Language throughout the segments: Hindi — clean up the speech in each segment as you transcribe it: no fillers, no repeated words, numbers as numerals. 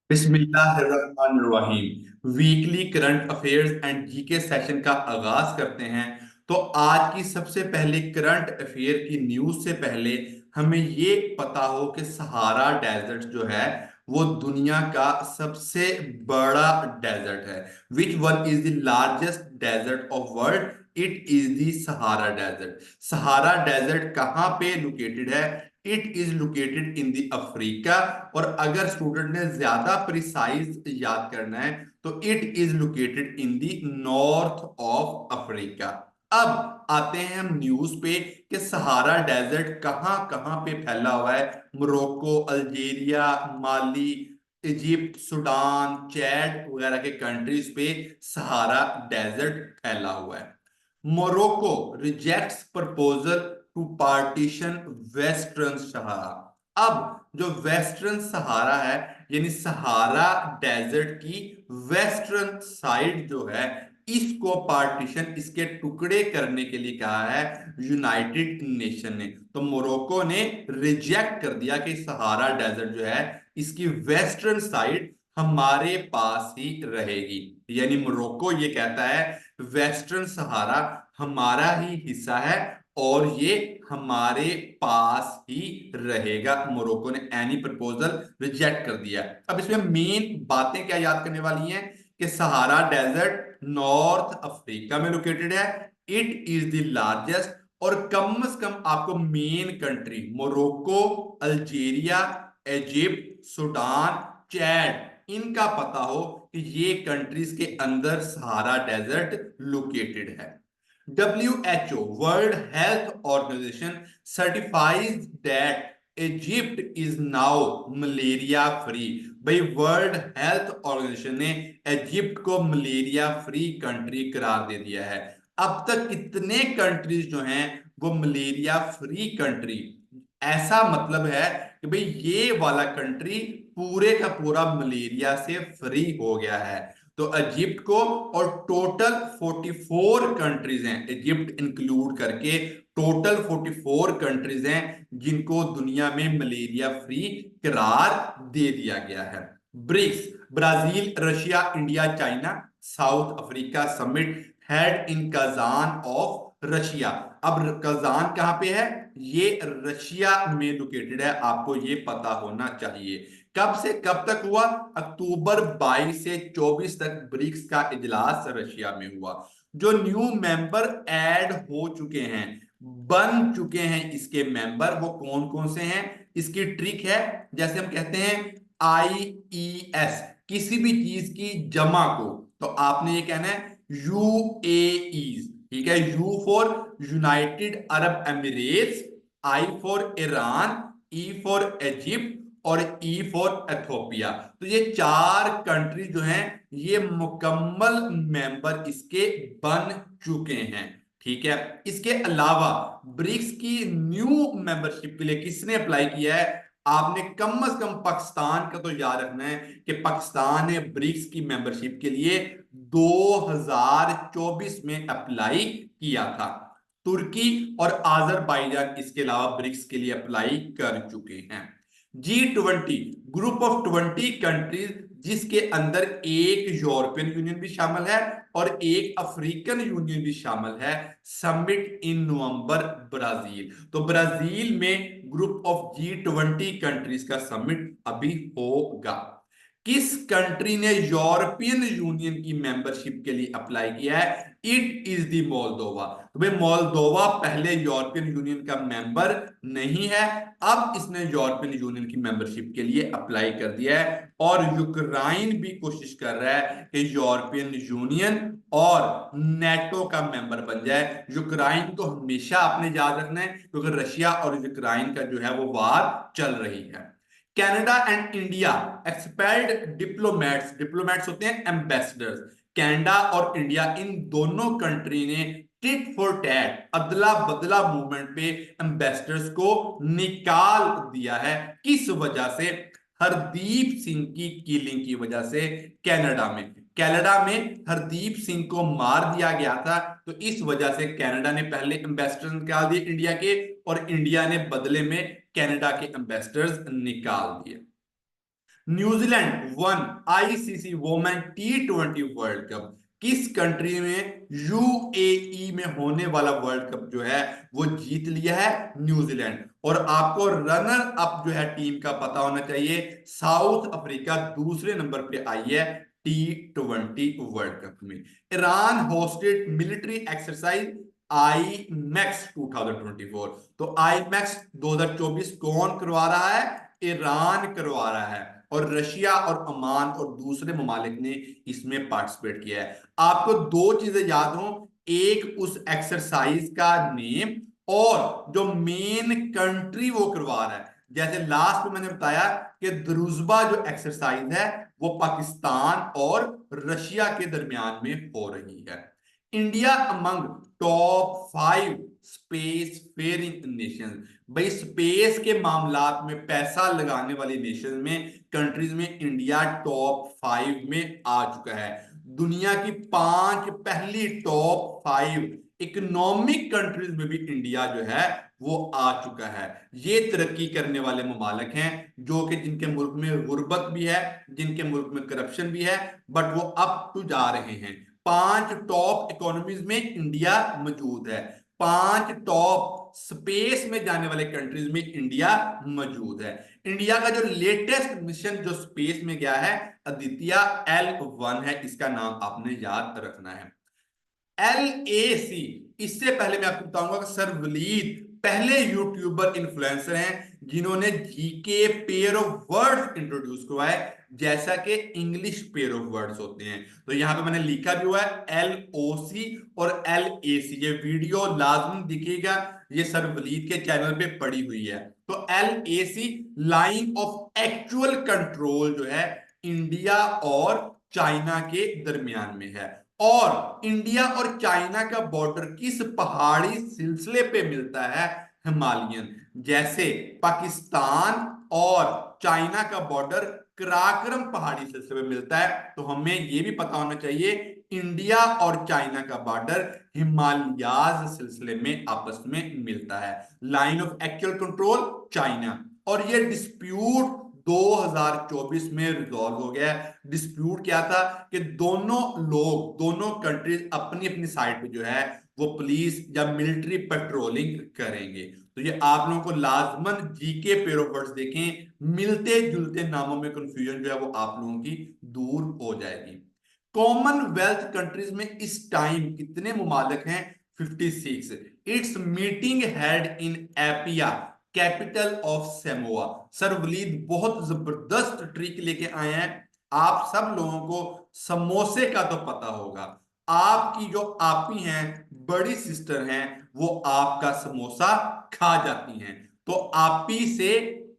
बिस्मिल्लाहिर्रहमानिर्रहीम। Weekly current affairs and GK session का आगाज करते हैं। तो आज की सबसे पहले करंट अफेयर की न्यूज से पहले हमें ये पता हो कि सहारा डेजर्ट जो है वो दुनिया का सबसे बड़ा डेजर्ट है। Which one is the largest desert of world? It is the Sahara desert. Sahara desert कहाँ पे लोकेटेड है? It is located in the Africa. और अगर स्टूडेंट ने ज्यादा प्रिसाइज याद करना है तो it is located in the north of Africa. अब आते हैं हम न्यूज पे कि सहारा डेजर्ट कहां कहां पे फैला हुआ है। Morocco, Algeria, Mali, Egypt, Sudan, Chad वगैरह के कंट्रीज पे सहारा डेजर्ट फैला हुआ है। Morocco rejects proposal to partition Western Sahara. अब जो वेस्टर्न सहारा है यानी सहारा डेजर्ट की वेस्टर्न साइड जो है इसको पार्टीशन, इसके टुकड़े करने के लिए कहा है यूनाइटेड नेशन ने। तो मोरक्को ने रिजेक्ट कर दिया कि सहारा डेजर्ट जो है इसकी वेस्टर्न साइड हमारे पास ही रहेगी। यानी मोरक्को ये कहता है वेस्टर्न सहारा हमारा ही हिस्सा है और ये हमारे पास ही रहेगा। मोरक्को ने एनी प्रपोजल रिजेक्ट कर दिया। अब इसमें मेन बातें क्या याद करने वाली हैं कि सहारा डेजर्ट नॉर्थ अफ्रीका में लोकेटेड है। It is the largest. और कम से कम आपको main country Morocco, Algeria, Egypt, Sudan, Chad इनका पता हो कि ये कंट्रीज के अंदर सहारा डेजर्ट लोकेटेड है। WHO world health organisation certifies that Egypt is now malaria free. भाई वर्ल्ड हेल्थ ऑर्गेनाइजेशन ने इजिप्ट को मलेरिया फ्री कंट्री करार दे दिया है। अब तक कितने कंट्रीज जो हैं वो मलेरिया फ्री कंट्री, ऐसा मतलब है कि भाई ये वाला कंट्री पूरे का पूरा मलेरिया से फ्री हो गया है। तो इजिप्ट को, और टोटल 44 कंट्रीज हैं इजिप्ट इंक्लूड करके, टोटल 44 कंट्रीज हैं जिनको दुनिया में मलेरिया फ्री करार दे दिया गया है। BRICS, Brazil, Russia, India, China, South Africa summit held in Kazan of Russia. अब कजान कहां पे है? ये रशिया में लोकेटेड है, आपको ये पता होना चाहिए। कब से कब तक हुआ? अक्टूबर 22 से 24 तक ब्रिक्स का इजलास रशिया में हुआ। जो न्यू मेंबर ऐड हो चुके हैं, बन चुके हैं इसके मेंबर, वो कौन कौन से हैं? इसकी ट्रिक है, जैसे हम कहते हैं IES, किसी भी चीज की जमा को, तो आपने ये कहना है UAE। ठीक है, you for United Arab Emirates, I for Iran, E for Egypt और ई फॉर एथोपिया। तो ये चार कंट्री जो हैं ये मुकम्मल मेंबर इसके बन चुके हैं। ठीक है, इसके अलावा ब्रिक्स की न्यू मेंबरशिप के लिए किसने अप्लाई किया है? आपने कम से कम पाकिस्तान का तो याद रखना है कि पाकिस्तान ने ब्रिक्स की मेंबरशिप के लिए 2024 में अप्लाई किया था। तुर्की और आजरबाईजान इसके अलावा ब्रिक्स के लिए अप्लाई कर चुके हैं। G20 ग्रुप ऑफ 20 कंट्रीज, जिसके अंदर एक यूरोपियन यूनियन भी शामिल है और एक अफ्रीकन यूनियन भी शामिल है, समिट इन नवंबर ब्राजील। तो ब्राजील में ग्रुप ऑफ G20 कंट्रीज का समिट अभी होगा। किस कंट्री ने यूरोपियन यूनियन की मेंबरशिप के लिए अप्लाई किया है? It is the Moldova. तो भाई मोल्दोवा पहले यूरोपियन यूनियन का मेंबर नहीं है, अब इसने यूरोपियन यूनियन की मेंबरशिप के लिए अप्लाई कर दिया है। और यूक्रेन भी कोशिश कर रहा है कि यूरोपियन यूनियन और नेटो का मेंबर बन जाए। यूक्रेन को हमेशा आपने याद रखना है क्योंकि रशिया और यूक्रेन का जो है वो वार चल रही है। Canada and India expelled diplomats, diplomats होते हैं एम्बेसडर्स। कनाडा और इंडिया इन दोनों कंट्री ने टिट फॉर टैट, अदला बदला मूवमेंट पे एम्बेसडर्स को निकाल दिया है। किस वजह से? हरदीप सिंह की किलिंग की वजह से। कनाडा में, कनाडा में हरदीप सिंह को मार दिया गया था, तो इस वजह से कनाडा ने पहले एम्बेसडर निकाल दिए इंडिया के, और इंडिया ने बदले में कनाडा के एम्बेसडर्स निकाल दिए। New Zealand one ICC women T20 world cup. किस कंट्री में यूएई में होने वाला वर्ल्ड कप जो है वो जीत लिया है? न्यूजीलैंड। और आपको रनर अप जो है टीम का पता होना चाहिए, साउथ अफ्रीका दूसरे नंबर पे आई है T20 वर्ल्ड कप में। Iran hosted military exercise I max 2024। तो आई मैक्स 2024 कौन करवा रहा है? ईरान करवा रहा है। और रशिया और ओमान और दूसरे ममालिक ने इसमें पार्टिसिपेट किया है। आपको दो चीजें याद हो, एक उस एक्सरसाइज का नेम और जो मेन कंट्री वो करवा रहा है। जैसे लास्ट में मैंने बताया कि द्रुजबा जो एक्सरसाइज है वो पाकिस्तान और रशिया के दरमियान में हो रही है। India among top 5 space faring nation. भाई स्पेस के मामलात में पैसा लगाने वाली नेशन में, कंट्रीज में इंडिया टॉप 5 में आ चुका है। दुनिया की 5 पहली टॉप 5 इकोनॉमिक कंट्रीज में भी इंडिया जो है वो आ चुका है। ये तरक्की करने वाले ममालिक हैं जो कि जिनके मुल्क में गुर्बत भी है, जिनके मुल्क में करप्शन भी है, बट वो अप टू जा रहे हैं। 5 टॉप इकोनॉमीज में इंडिया मौजूद है। 5 टॉप स्पेस में जाने वाले कंट्रीज में इंडिया मौजूद है। इंडिया का जो लेटेस्ट मिशन जो स्पेस में गया है आदित्य L1 है, इसका नाम आपने याद रखना है। LAC। इससे पहले मैं आपको बताऊंगा कि सर वलीद पहले यूट्यूबर इन्फ्लुएंसर हैं जिन्होंने GK pair of words introduce करवाए, जैसा कि इंग्लिश पेयर ऑफ वर्ड्स होते हैं। तो यहां पे मैंने लिखा भी हुआ है LOC और LAC। ये वीडियो लाजमी दिखेगा, ये सर वलीद के चैनल पे पड़ी हुई है। तो LAC line of actual control जो है इंडिया और चाइना के दरमियान में है। और इंडिया और चाइना का बॉर्डर किस पहाड़ी सिलसिले पे मिलता है? हिमालयन। जैसे पाकिस्तान और चाइना का बॉर्डर कराकरम पहाड़ी सिलसिले पे मिलता है, तो हमें यह भी पता होना चाहिए इंडिया और चाइना का बॉर्डर हिमालयाज सिलसिले में आपस में मिलता है। Line of actual control China. और ये डिस्प्यूट 2024 में रिजॉल्व हो गया है। डिस्प्यूट क्या था कि दोनों लोग, दोनों कंट्रीज अपनी अपनी साइड पे जो है वो पुलिस या मिलिट्री पेट्रोलिंग करेंगे। तो ये आप लोगों को लाजमन जीके पेयर ऑफ वर्ड्स देखें, मिलते जुलते नामों में कंफ्यूजन जो है वो आप लोगों की दूर हो जाएगी। कॉमनवेल्थ कंट्रीज में इस टाइम कितने मुमालिक हैं? 56। It's meeting held in Apia, capital of Samoa. Sir Walid बहुत जबरदस्त ट्रिक लेके आए हैं। आप सब लोगों को समोसे का तो पता होगा। आपकी जो आपी हैं, बड़ी सिस्टर हैं, वो आपका समोसा खा जाती हैं। तो आपी से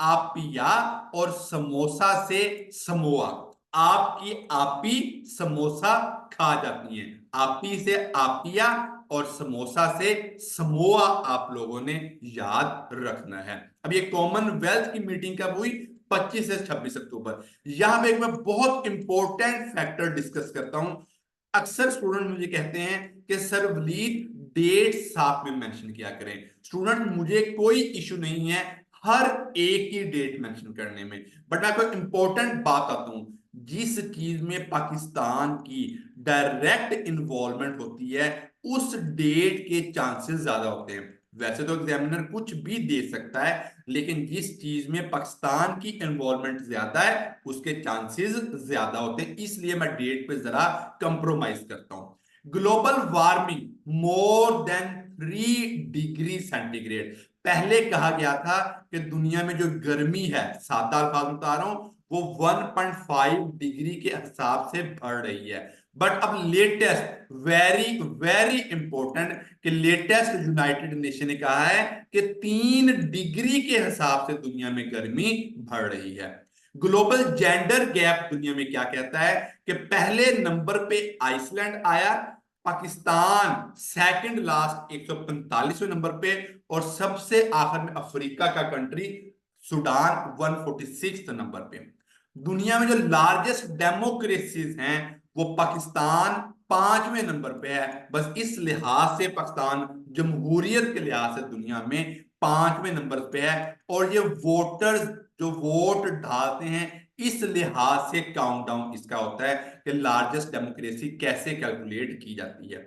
आपिया और समोसा से समोआ। आपकी आपी समोसा खा जाती हैं। आपी से आपिया और समोसा से समोआ आप लोगों ने याद रखना है। अब ये कॉमनवेल्थ की मीटिंग कब हुई? 25 से 26 अक्टूबर। यहां पे एक मैं बहुत इंपॉर्टेंट फैक्टर डिस्कस करता हूं। अक्सर स्टूडेंट मुझे कहते हैं कि सर वलीद डेट साथ में मेंशन किया करें। स्टूडेंट मुझे कोई इशू नहीं है हर एक की डेट मेंशन करने में, बट मैं आपको इंपॉर्टेंट बात आता हूं। जिस चीज में पाकिस्तान की डायरेक्ट इन्वॉल्वमेंट होती है उस डेट के चांसेस ज्यादा होते हैं। वैसे तो एग्जामिनर कुछ भी दे सकता है, लेकिन जिस चीज में पाकिस्तान की इन्वॉल्वमेंट ज्यादा है उसके चांसेस ज्यादा होते हैं, इसलिए मैं डेट पे जरा कंप्रोमाइज करता हूं। Global warming more than 3 degree centigrade. पहले कहा गया था कि दुनिया में जो गर्मी है, सादा अल्फाज में बता रहा हूं, वो 1.5 डिग्री के हिसाब से बढ़ रही है। बट अब लेटेस्ट वेरी वेरी इंपॉर्टेंट कि लेटेस्ट यूनाइटेड नेशन ने कहा है कि 3 डिग्री के हिसाब से दुनिया में गर्मी बढ़ रही है। ग्लोबल जेंडर गैप दुनिया में क्या कहता है कि पहले नंबर पे आइसलैंड आया, पाकिस्तान सेकंड लास्ट 145वें नंबर पे, और सबसे आखिर में अफ्रीका का कंट्री सूडान 146 नंबर पे। दुनिया में जो लार्जेस्ट डेमोक्रेसीज हैं वो पाकिस्तान 5वें नंबर पे है। बस इस लिहाज से पाकिस्तान जमहूरियत के लिहाज से दुनिया में 5वें नंबर पे है। और ये वोटर्स जो वोट डालते हैं इस लिहाज से काउंटडाउन इसका होता है कि लार्जेस्ट डेमोक्रेसी कैसे कैलकुलेट की जाती है।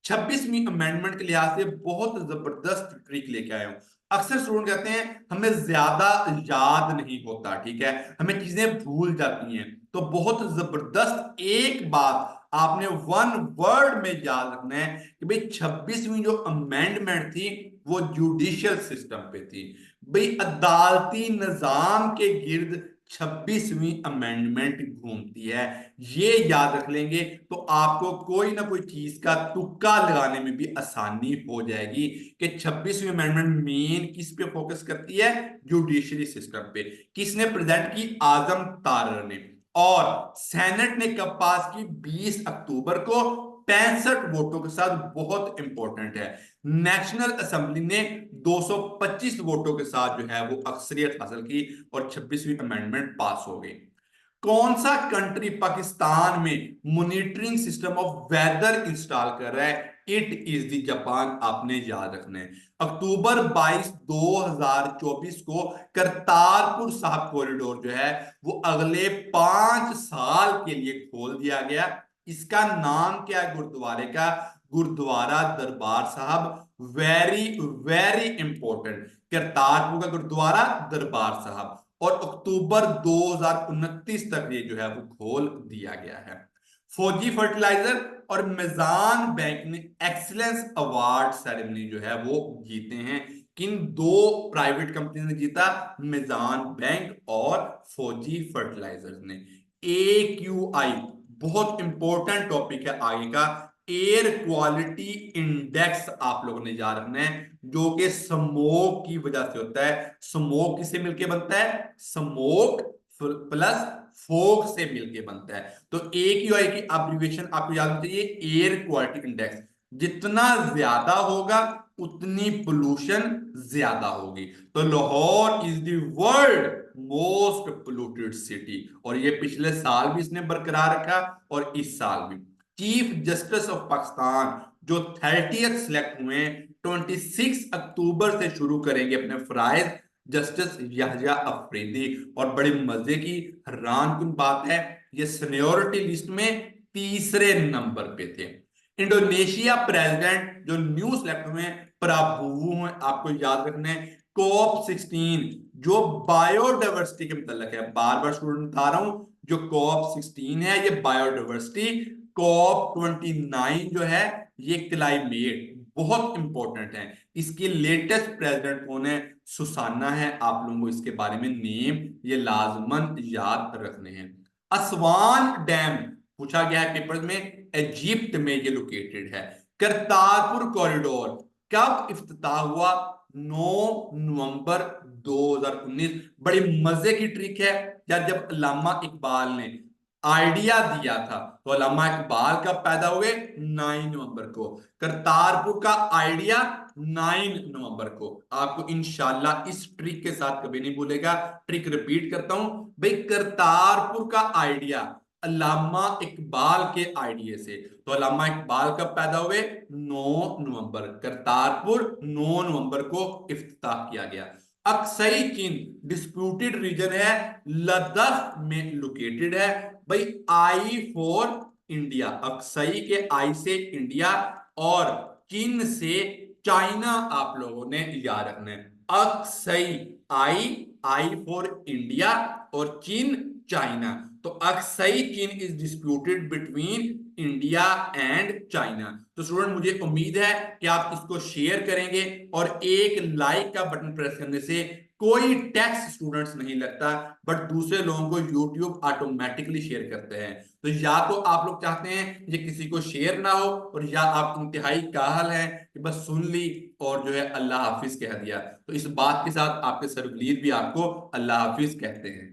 26वीं अमेंडमेंट के लिहाज से बहुत जबरदस्त ट्रिक लेके आया हूं। अक्सर स्टूडेंट कहते हैं हमें ज्यादा याद नहीं होता, ठीक है, हमें चीजें भूल जाती हैं। तो बहुत जबरदस्त एक बात आपने वन वर्ड में याद रखना है कि भाई 26वीं जो अमेंडमेंट थी वो जुडिशियल सिस्टम पे थी। भाई अदालती निजाम के गिर्द 26वीं अमेंडमेंट घूमती है। ये याद रख लेंगे तो आपको कोई ना कोई चीज का तुक्का लगाने में भी आसानी हो जाएगी कि 26वीं अमेंडमेंट मेन किस पे फोकस करती है, जुडिशरी सिस्टम पे। किसने प्रेजेंट की, आजम तारर ने। और सेनेट ने कब पास की, 20 अक्टूबर को 65 वोटों के साथ। बहुत इंपॉर्टेंट है, नेशनल असेंबली ने 225 वोटों के साथ जो है वो अक्सरियत हासिल की और 26वीं अमेंडमेंट पास हो गई। कौन सा कंट्री पाकिस्तान में monitoring system of weather install कर रहा है, इट इज द जापान। आपने याद रखना है अक्टूबर 22 2024 को करतारपुर साहब कॉरिडोर जो है वो अगले 5 साल के लिए खोल दिया गया। इसका नाम क्या है गुरुद्वारे का, गुरुद्वारा दरबार साहब। वेरी वेरी इंपॉर्टेंट, करतारपुर का गुरुद्वारा दरबार साहब। और अक्टूबर 2029 तक ये जो है वो खोल दिया गया है। फौजी फर्टिलाइजर और मेजान बैंक ने एक्सीलेंस अवार्ड सेरेमनी जो है वो जीते हैं। किन दो प्राइवेट कंपनी ने जीता, मेजान बैंक और फौजी फर्टिलाइजर्स ने। AQI बहुत इंपॉर्टेंट टॉपिक है आगे का, एयर क्वालिटी इंडेक्स आप लोगों ने याद रखना है, जो कि स्मोक की वजह से होता है। स्मोक किससे मिलके बनता है, स्मोक प्लस फोक से मिलके बनता है। तो AQI की अब्रिविएशन आपको याद होनी चाहिए, एयर क्वालिटी इंडेक्स। जितना ज्यादा होगा उतनी पोल्यूशन ज्यादा होगी। तो Lahore is the world most polluted city, और ये पिछले साल भी इसने बरकरार रखा और इस साल भी। चीफ जस्टिस ऑफ पाकिस्तान जो 30th सिलेक्ट हुए, 26 अक्टूबर से शुरू करेंगे अपने फराइज, जस्टिस यहया अफरीदी। और बड़ी मजे की हैरानकुन बात है, ये सीनियोरिटी लिस्ट में तीसरे नंबर पे थे। इंडोनेशिया प्रेसिडेंट जो न्यू सिलेक्ट हुए प्रभु हैं, आपको याद रखना है, COP16 जो बायोडाइवर्सिटी के मतलब है, बार बार स्टूडेंट बता रहा हूं, जो COP16 है ये बायोडाइवर्सिटी। COP29 जो है ये क्लाइमेट, बहुत इंपॉर्टेंट है। इसकी लेटेस्ट प्रेसिडेंट कौन है, सुसाना है। आप लोगों को इसके बारे में नेम ये लाजमन याद रखने हैं। असवान डैम पूछा गया है पेपर में, इजिप्ट में ये लोकेटेड है। करतारपुर कॉरिडोर कब इफ्तिताह हुआ, 9 नवंबर 2019। बड़ी मजे की ट्रिक है यार, जब अल्लामा इकबाल ने आइडिया दिया था तो अल्लामा इकबाल कब पैदा हुए, 9 नवंबर को। करतारपुर का आइडिया 9 नवंबर को। आपको इंशाल्लाह इस ट्रिक के साथ कभी नहीं भूलेगा। ट्रिक रिपीट करता हूं भाई, करतारपुर का आइडिया अल्लामा इकबाल के आइडिया से। तो अल्लामा इकबाल कब पैदा हुए, 9 नवंबर। करतारपुर 9 नवंबर को इफ्तिताह किया गया। अक्सई चीन डिस्प्यूटेड रीजन है, लद्दाख में लोकेटेड है। भाई आई फॉर इंडिया, अक्सई के आई से इंडिया और चीन से चाइना, आप लोगों ने याद रखना है। अक्सई आई, आई फॉर इंडिया और चीन चाइना। तो अक्सई चीन is disputed between India and China. तो स्टूडेंट मुझे उम्मीद है कि आप इसको शेयर करेंगे और एक लाइक का बटन प्रेस करने से कोई टैक्स स्टूडेंट्स नहीं लगता, बट दूसरे लोगों को यूट्यूब ऑटोमेटिकली शेयर करते हैं। तो या तो आप लोग चाहते हैं ये किसी को शेयर ना हो, और या आप इंतहाई काहल हैं कि बस सुन ली और जो है अल्लाह हाफिज कह दिया। तो इस बात के साथ आपके सरवलीर भी आपको अल्लाह हाफिज कहते हैं।